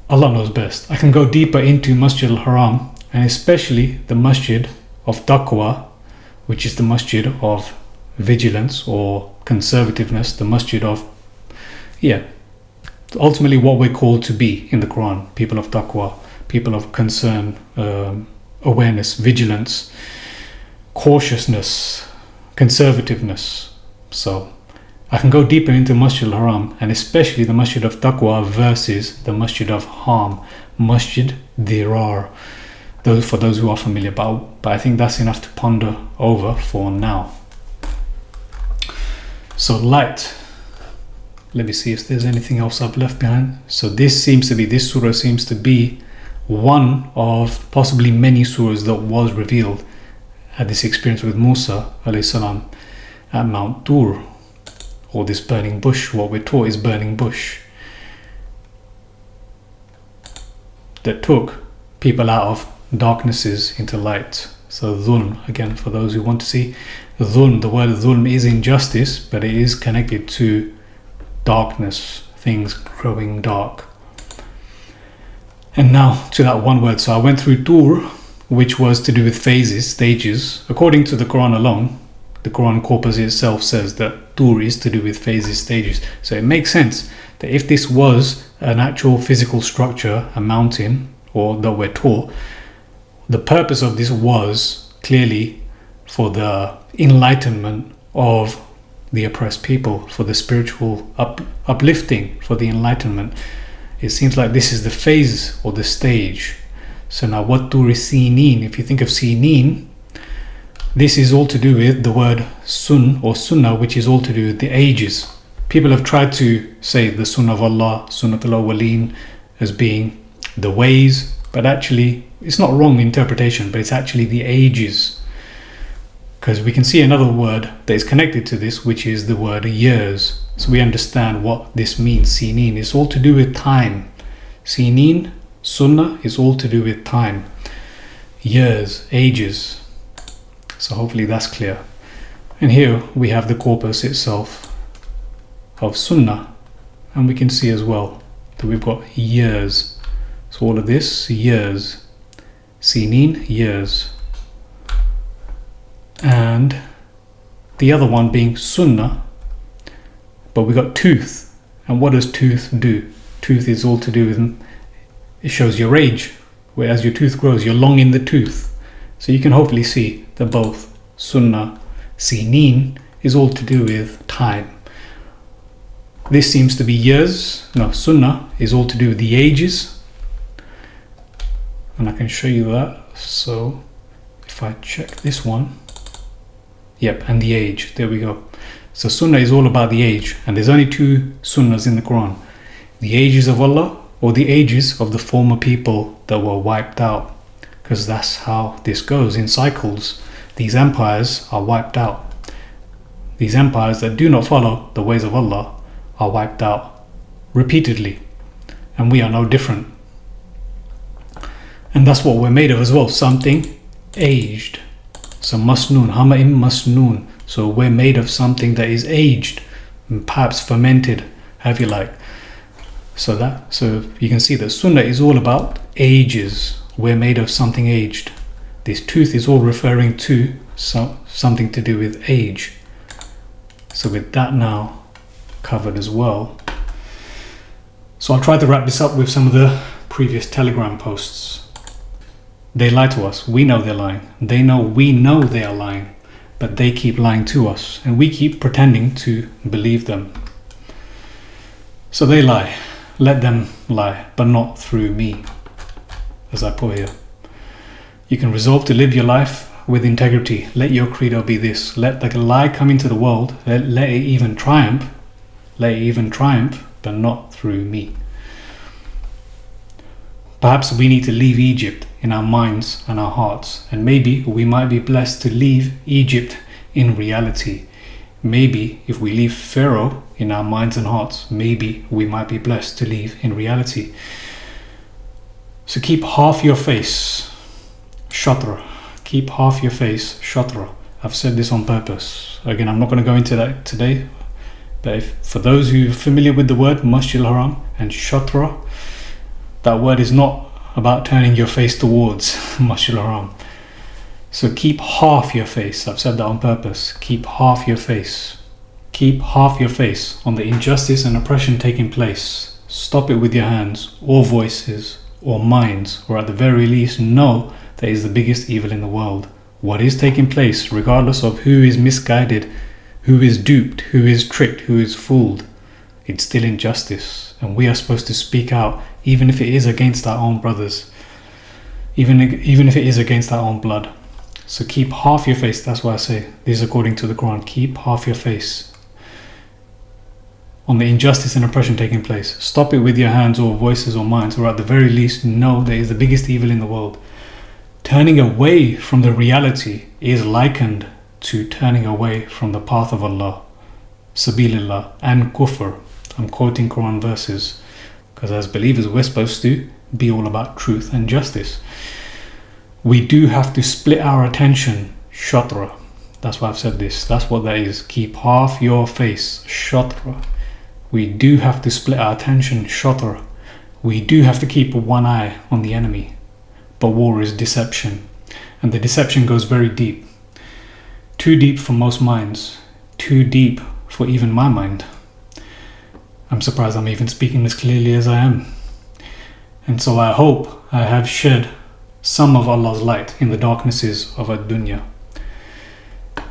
Speaker 1: Allah knows best. I can go deeper into Masjid al-Haram, and especially the Masjid of Taqwa, which is the Masjid of vigilance or conservativeness, the Masjid of ultimately what we're called to be in the Quran. People of taqwa, people of concern, awareness, vigilance, cautiousness, conservativeness. So I can go deeper into Masjid al-Haram, and especially the Masjid of Taqwa versus the Masjid of Harm, Masjid Dirar, for those who are familiar. But I think that's enough to ponder over for now. So light. Let me see if there's anything else I've left behind. So this surah seems to be one of possibly many surahs that was revealed at this experience with Musa alayhi salam at Mount ṭūwr, or this burning bush. What we're taught is burning bush that took people out of darknesses into light. So dhulm, again, for those who want to see, dhulm, the word dhulm is injustice, but it is connected to darkness, things growing dark. And now to that one word. So I went through ṭūwr, which was to do with phases, stages. According to the Quran alone, the Quran corpus itself says that ṭūwr is to do with phases, stages. So it makes sense that if this was an actual physical structure, a mountain, or that we're taught, the purpose of this was clearly for the enlightenment of the oppressed people, for the spiritual uplifting, for the enlightenment. It seems like this is the phase or the stage. So now what ṭūwr is Sīyynīn? If you think of Sīyynīn, this is all to do with the word sun or sunnah, which is all to do with the ages. People have tried to say the Sunnah of Allah, Sunnat Al-Awwaliyn, as being the ways, but actually it's not wrong interpretation, but it's actually the ages. Because we can see another word that is connected to this, which is the word years. So we understand what this means. Sīyynīn is all to do with time. Sīyynīn, sunnah, is all to do with time. Years, ages. So hopefully that's clear. And here we have the corpus itself of sunnah. And we can see as well that we've got years. So all of this, years. Sīyynīn, years. And the other one being sunnah. But we got tooth. And what does tooth do? Tooth is all to do with, it shows your age. Where as your tooth grows, you're long in the tooth. So you can hopefully see that both sunnah, Sīyynīn, is all to do with time. This seems to be years. No, sunnah is all to do with the ages. And I can show you that. So if I check this one. Yep, and the age. There we go. So sunnah is all about the age. And there's only two sunnahs in the Quran. The ages of Allah, or the ages of the former people that were wiped out. Because that's how this goes in cycles. These empires are wiped out. These empires that do not follow the ways of Allah are wiped out repeatedly. And we are no different. And that's what we're made of as well. Something aged. So masnoon, hama'im masnoon. So we're made of something that is aged, perhaps fermented, have you like. So you can see that sunnah is all about ages. We're made of something aged. This tooth is all referring to something to do with age. So with that now covered as well. So I'll try to wrap this up with some of the previous Telegram posts. They lie to us. We know they're lying. We know they are lying. But they keep lying to us. And we keep pretending to believe them. So they lie. Let them lie. But not through me. As I put here. You can resolve to live your life with integrity. Let your credo be this. Let the lie come into the world. Let it even triumph. Let it even triumph. But not through me. Perhaps we need to leave Egypt in our minds and our hearts, and maybe we might be blessed to leave Egypt in reality. Maybe if we leave Pharaoh in our minds and hearts, maybe we might be blessed to leave in reality. So keep half your face shatra. Keep half your face shatra. I've said this on purpose. Again, I'm not going to go into that today, but for those who are familiar with the word Masjid al-Haram and shatra, that word is not about turning your face towards Masjid al-Haram. So keep half your face. I've said that on purpose. Keep half your face. Keep half your face on the injustice and oppression taking place. stop it with your hands or voices or minds, or at the very least know that is the biggest evil in the world. What is taking place, regardless of who is misguided, who is duped, who is tricked, who is fooled, it's still injustice, and we are supposed to speak out, even if it is against our own brothers, even if it is against our own blood. So keep half your face. That's why I say this is according to the Quran. Keep half your face on the injustice and oppression taking place. Stop it with your hands or voices or minds, or at the very least know that is the biggest evil in the world. Turning away from the reality is likened to turning away from the path of Allah, Sabilillah, and Kufr. I'm quoting Quran verses because as believers we're supposed to be all about truth and justice. We do have to split our attention, shatra. That's why I've said this. That's what that is. Keep half your face, shatra. We do have to split our attention, shatra. We do have to keep one eye on the enemy. But war is deception, and the deception goes very deep. Too deep for most minds, too deep for even my mind. I'm surprised I'm even speaking as clearly as I am. And so I hope I have shed some of Allah's light in the darknesses of ad-dunya.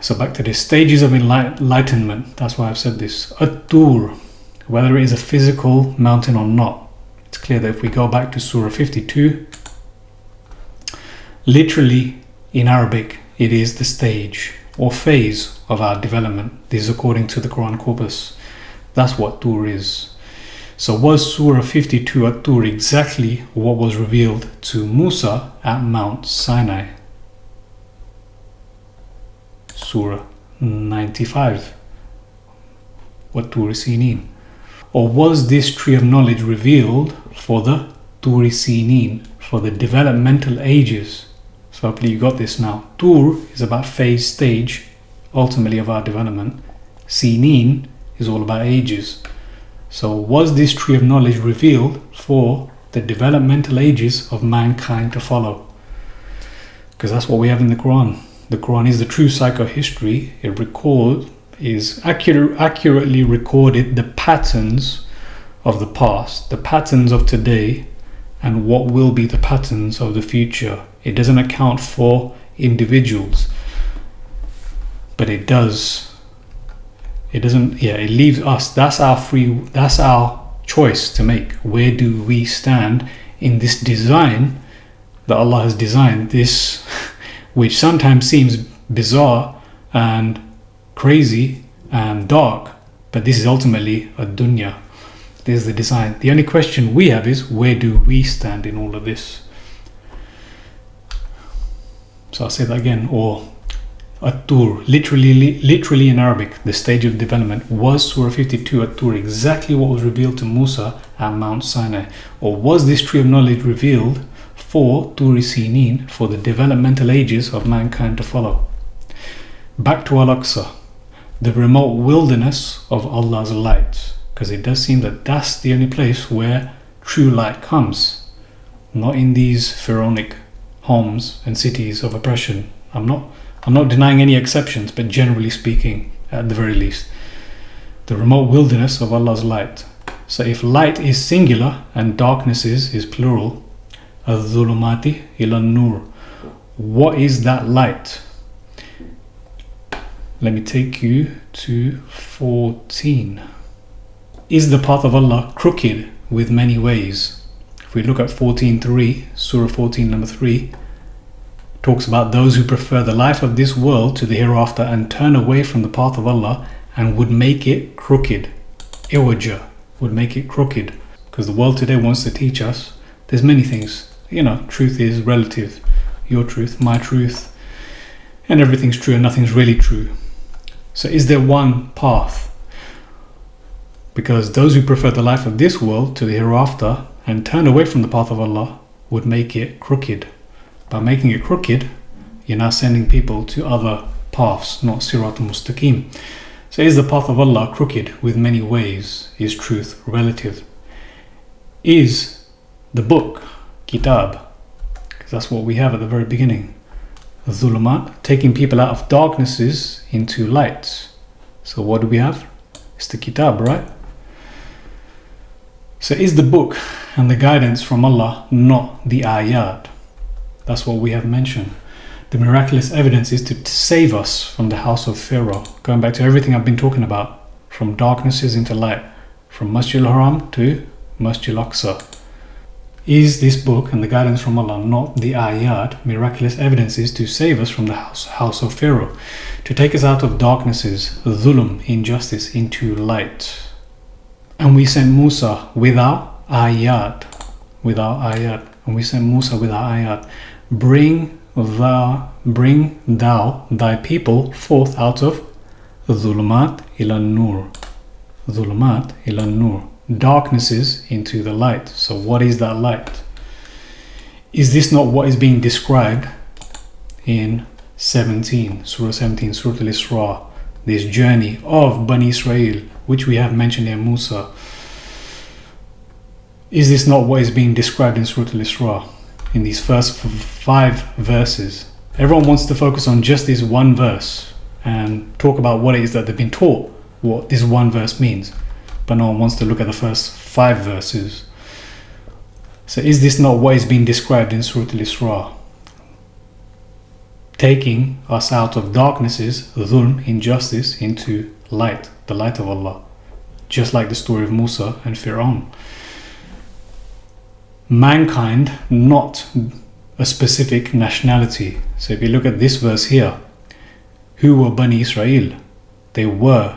Speaker 1: So back to this, stages of enlightenment. That's why I've said this. ṭūwr, whether it is a physical mountain or not. It's clear that if we go back to Surah 52, literally in Arabic, it is the stage or phase of our development. This is according to the Quran corpus. That's what ṭūwr is. So was Surah 52 at ṭūwr exactly what was revealed to Musa at Mount Sinai? Surah 95. What ṭūwr Sīyynīn? Or was this tree of knowledge revealed for the ṭūwr Sīyynīn, for the developmental ages? So hopefully you got this now. ṭūwr is about phase, stage, ultimately of our development. Sīyynīn is all about ages. So was this tree of knowledge revealed for the developmental ages of mankind to follow? Because that's what we have in the Quran. The Quran is the true psychohistory. It is accurately recorded the patterns of the past, the patterns of today, and what will be the patterns of the future. It doesn't account for individuals, but it leaves us. That's our choice to make. Where do we stand in this design that Allah has designed, this which sometimes seems bizarre and crazy and dark, but this is ultimately a dunya. This is the design. The only question we have is, where do we stand in all of this? So I'll say that again. Or at-ṭūwr, literally in Arabic, the stage of development. Was Surah 52 at-ṭūwr exactly what was revealed to Musa at Mount Sinai? Or was this tree of knowledge revealed for ṭūwr Sīyynīn, for the developmental ages of mankind to follow? Back to Al-Aqsa, the remote wilderness of Allah's light, because it does seem that that's the only place where true light comes, not in these pharaonic homes and cities of oppression. I'm not denying any exceptions, but generally speaking, at the very least, the remote wilderness of Allah's light. So if light is singular and darkness is plural, al-dhulumati ila nur, what is that light? Let me take you to 14. Is the path of Allah crooked with many ways? If we look at 14.3, Surah 14 number 3, talks about those who prefer the life of this world to the hereafter and turn away from the path of Allah and would make it crooked. Iwaja, would make it crooked. Because the world today wants to teach us there's many things. Truth is relative. Your truth, my truth, and everything's true and nothing's really true. So is there one path? Because those who prefer the life of this world to the hereafter and turn away from the path of Allah would make it crooked. By making it crooked, you're now sending people to other paths, not Sirat al-Mustaqim. So is the path of Allah crooked with many ways? Is truth relative? Is the book, Kitab, because that's what we have at the very beginning, Dhulumat, taking people out of darknesses into lights. So what do we have? It's the Kitab, right? So is the book and the guidance from Allah not the ayat? That's what we have mentioned. The miraculous evidence is to save us from the house of Pharaoh. Going back to everything I've been talking about, from darknesses into light, from Masjid al-Haram to Masjid al-Aqsa. Is this book and the guidance from Allah not the ayat, miraculous evidences to save us from the house of Pharaoh, to take us out of darknesses, dhulm, injustice, into light? And we sent Musa without ayat, and we sent Musa without ayat. Bring thou thy people forth out of dhulumat ila nur, darknesses into the light. So what is that light? Is this not what is being described in Surah 17, Surah Al-Isra, this journey of Bani Israel, which we have mentioned in Musa? Is this not what is being described in Surah Al-Isra, in these first 5 verses? Everyone wants to focus on just this one verse and talk about what it is that they've been taught, what this one verse means, but no one wants to look at the first 5 verses. So is this not what is being described in Surah Al-Isra? Taking us out of darknesses, dhulm, injustice, into light, the light of Allah, just like the story of Musa and Fir'aun. Mankind, not a specific nationality. So if you look at this verse here, who were Bani Israel? They were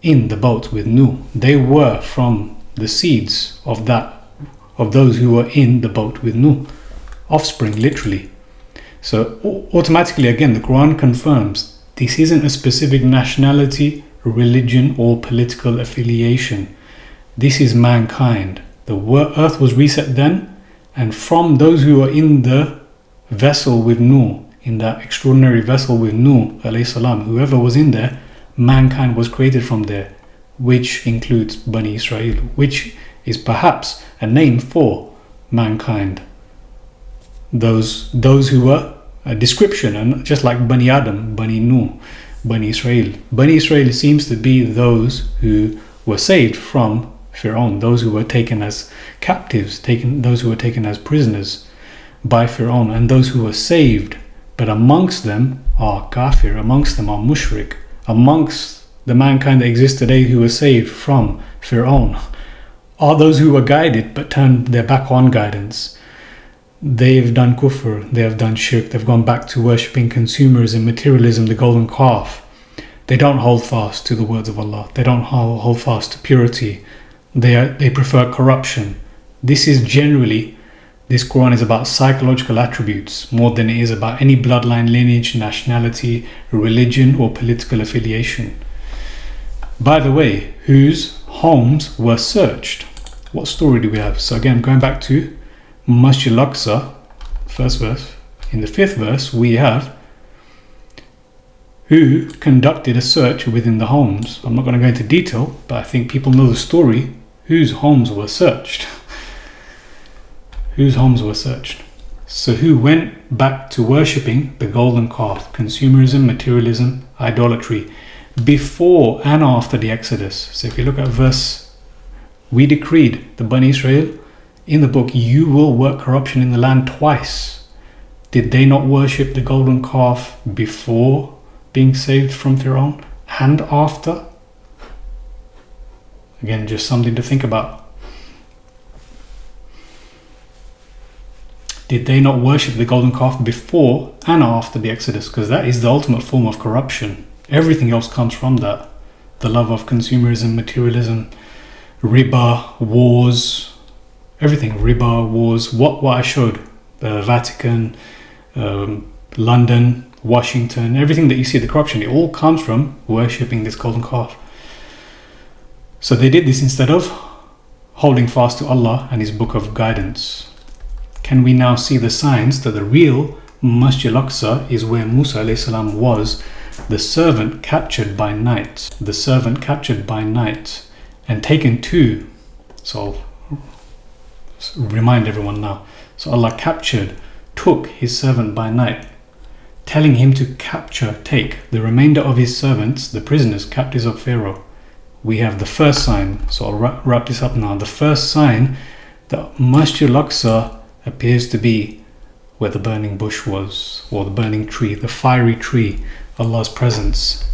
Speaker 1: in the boat with Nuh. They were from the seeds of those who were in the boat with Nuh. Offspring, literally. So automatically, again, the Quran confirms this isn't a specific nationality, religion, or political affiliation. This is mankind. The earth was reset then, and from those who were in the vessel with Nuh, in that extraordinary vessel with Nuh alayhi salam, whoever was in there, mankind was created from there, which includes Bani Israel, which is perhaps a name for mankind. Those who were a description, and just like Bani Adam, Bani Nuh, Bani Israel. Bani Israel seems to be those who were saved from Fir'aun, those who were taken as captives, those who were taken as prisoners by Fir'aun, and those who were saved. But amongst them are kafir, amongst them are mushrik, amongst the mankind that exists today who were saved from Fir'aun are those who were guided but turned their back on guidance. They've done kufr, they have done shirk, they've gone back to worshipping consumerism, materialism, the golden calf. They don't hold fast to the words of Allah. They don't hold fast to purity. They prefer corruption. This Quran is about psychological attributes more than it is about any bloodline, lineage, nationality, religion, or political affiliation. By the way, whose homes were searched? What story do we have? So again, going back to Masjid al-Aqsa, first verse, in the 5th verse, we have who conducted a search within the homes. I'm not going to go into detail, but I think people know the story. Whose homes were searched? Whose homes were searched? So who went back to worshipping the golden calf, consumerism, materialism, idolatry, before and after the Exodus. So if you look at verse, we decreed the Bani Israel in the book, you will work corruption in the land twice. Did they not worship the golden calf before being saved from Fir'aun and after? Again, just something to think about. Did they not worship the golden calf before and after the Exodus? Because that is the ultimate form of corruption. Everything else comes from that. The love of consumerism, materialism, riba, wars, everything. Riba, wars, what I showed. The Vatican, London, Washington, everything that you see, the corruption, it all comes from worshipping this golden calf. So they did this instead of holding fast to Allah and His book of guidance. Can we now see the signs that the real Masjid al-Aqsa is where Musa alayhi salam was, the servant captured by night, and taken to? So remind everyone now. So Allah took His servant by night, telling him to take the remainder of His servants, the prisoners, captives of Pharaoh, we have the first sign. So I'll wrap this up now. The first sign that Masjid Al-Aqsa appears to be where the burning bush was, or the burning tree, the fiery tree, Allah's presence.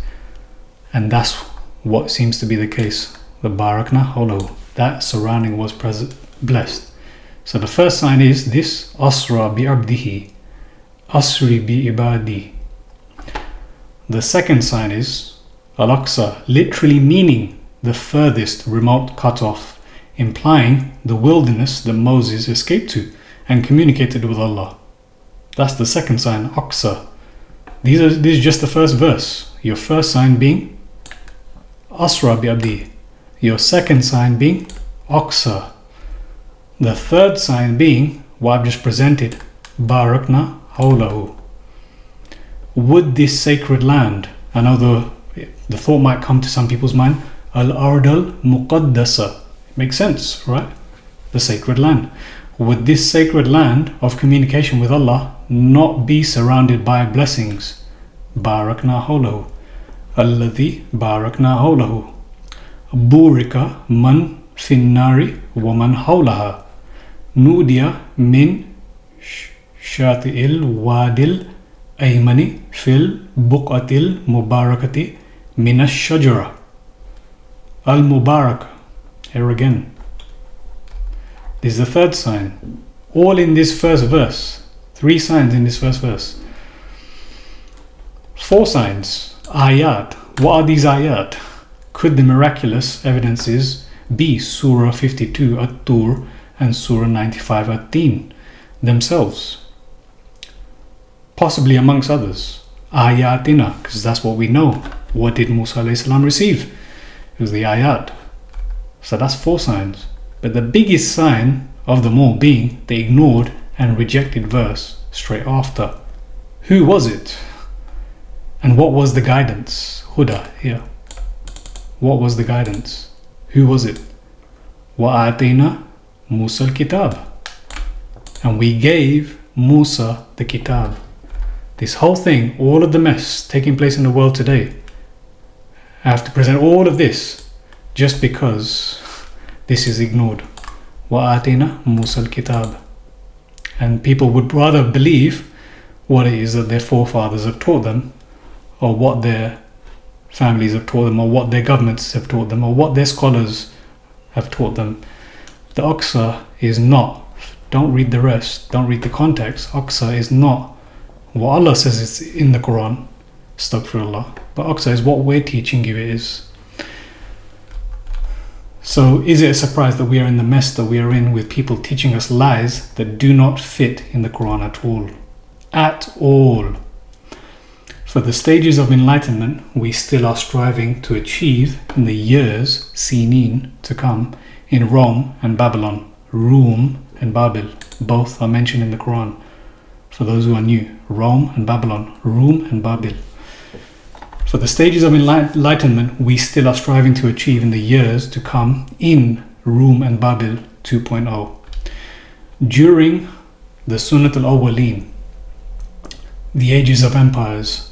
Speaker 1: And that's what seems to be the case. The Barakna Hawlahu, that surrounding was blessed. So the first sign is this: Asra bi abdihi, Asri bi ibadi. The second sign is Al-Aqsa, literally meaning the furthest remote cut-off, implying the wilderness that Moses escaped to and communicated with Allah. That's the second sign, Aqsa. This is just the first verse. Your first sign being Asra bi abdi. Your second sign being Aqsa. The third sign being what I've just presented, Barakna Hawlahu. Would this sacred land, I know the thought might come to some people's mind, Al-Ard al-Muqaddasa. It makes sense, right? The sacred land. Would this sacred land of communication with Allah not be surrounded by blessings? Barakna Hawlahu. Alladhi Barakna Hawlahu. Burika man finnari wa man hawlaha. Nudiya min shati'il wadil aymani fil buqatil mubarakati minash shajara. Al-Mubarak. Here again. This is the third sign. All in this first verse. 3 signs in this first verse. 4 signs. Ayat. What are these ayat? Could the miraculous evidences be Surah 52 at-ṭūwr and Surah 95 at-Tīn themselves? Possibly amongst others. Ayatina, because that's what we know. What did Musa alayhi salam receive? It was the ayat. So that's 4 signs. But the biggest sign of them all being the ignored and rejected verse straight after. Who was it? And what was the guidance? Huda here. What was the guidance? Who was it? وَآتَيْنَا Musa al-Kitab. And we gave Musa the Kitab. This whole thing, all of the mess taking place in the world today, I have to present all of this just because this is ignored. وَآتَيْنَا Musa al-Kitab. And people would rather believe what it is that their forefathers have taught them, or what their families have taught them, or what their governments have taught them, or what their scholars have taught them. The Aqsa is not, don't read the rest, don't read the context. Aqsa is not what Allah says it's in the Qur'an, astaghfirullah, but Aqsa is what we're teaching you it is. So is it a surprise that we are in the mess that we are in, with people teaching us lies that do not fit in the Qur'an at all? At all. For the stages of enlightenment we still are striving to achieve in the years, Sīyynīn, to come in Rome and Babylon. Rum and Babil, both are mentioned in the Qur'an. For those who are new, Rome and Babylon, Rum and Babil. For the stages of enlightenment we still are striving to achieve in the years to come in Rum and Babil 2.0. During the Sunnat Al-Awwaliyn, the ages of empires,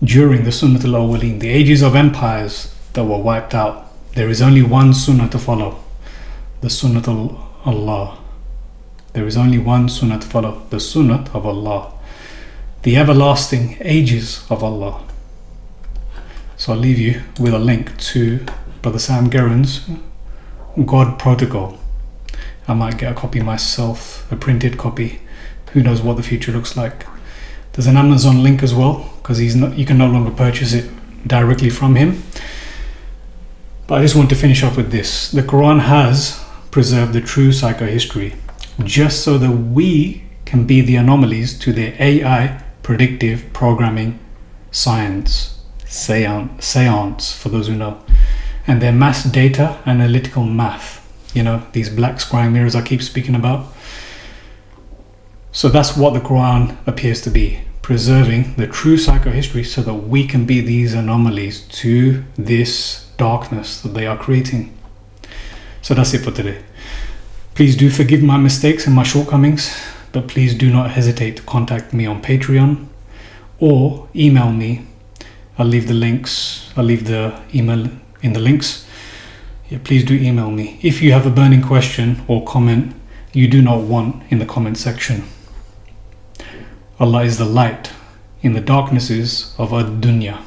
Speaker 1: during the Sunnat Al-Awwaliyn, the ages of empires that were wiped out, there is only one Sunnah to follow, the Sunnat Allah. There is only one Sunnah to follow, the Sunnat of Allah, the everlasting ages of Allah. So I'll leave you with a link to Brother Sam Guerin's God Protocol. I might get a copy myself, a printed copy. Who knows what the future looks like. There's an Amazon link as well, because you can no longer purchase it directly from him. But I just want to finish off with this. The Quran has preserved the true psychohistory, just so that we can be the anomalies to their AI predictive programming science, seance for those who know, and their mass data analytical math. You know, these black scrying mirrors I keep speaking about. So that's what the Quran appears to be, preserving the true psychohistory so that we can be these anomalies to this darkness that they are creating. So that's it for today. Please do forgive my mistakes and my shortcomings, but please do not hesitate to contact me on Patreon or email me I'll leave the links. I'll leave the email in the links. Yeah, please do email me. If you have a burning question or comment you do not want in the comment section. Allah is the light in the darknesses of ad-dunya.